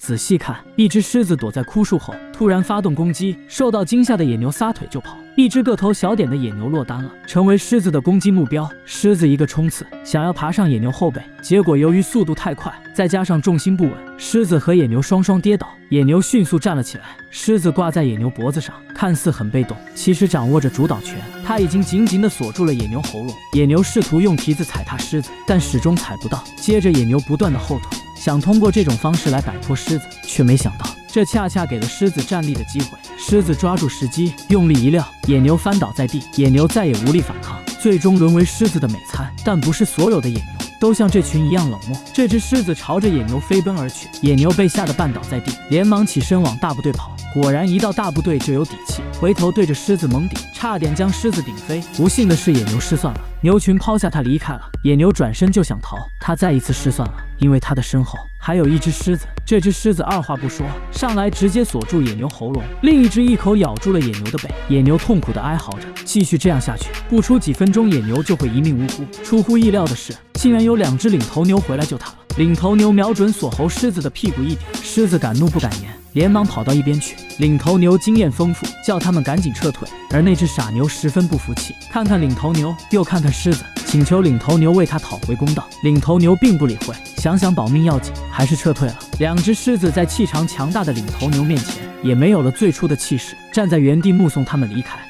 仔细看，一只狮子躲在枯树后，突然发动攻击，受到惊吓的野牛撒腿就跑。一只个头小点的野牛落单了，成为狮子的攻击目标。狮子一个冲刺，想要爬上野牛后背，结果由于速度太快，再加上重心不稳，狮子和野牛双双跌倒。野牛迅速站了起来，狮子挂在野牛脖子上，看似很被动，其实掌握着主导权。它已经紧紧地锁住了野牛喉咙。野牛试图用蹄子踩踏狮子，但始终踩不到。接着野牛不断地后退，想通过这种方式来摆脱狮子，却没想到这恰恰给了狮子站立的机会。狮子抓住时机，用力一撂，野牛翻倒在地，野牛再也无力反抗，最终沦为狮子的美餐。但不是所有的野牛都像这群一样冷漠。这只狮子朝着野牛飞奔而去，野牛被吓得绊倒在地，连忙起身往大部队跑。果然一到大部队就有底气，回头对着狮子猛顶，差点将狮子顶飞。不幸的是野牛失算了，牛群抛下它离开了。野牛转身就想逃，它再一次失算了，因为它的身后还有一只狮子。这只狮子二话不说，上来直接锁住野牛喉咙，另一只一口咬住了野牛的背。野牛痛苦地哀嚎着，继续这样下去，不出几分钟野牛就会一命呜呼。出乎意料的是，竟然有2只领头牛回来救它了。领头牛瞄准锁喉狮子的屁股一点，狮子敢怒不敢言，连忙跑到一边去。领头牛经验丰富，叫他们赶紧撤退。而那只傻牛十分不服气，看看领头牛，又看看狮子，请求领头牛为他讨回公道。领头牛并不理会，想想保命要紧，还是撤退了。2只狮子在气场强大的领头牛面前，也没有了最初的气势，站在原地目送他们离开。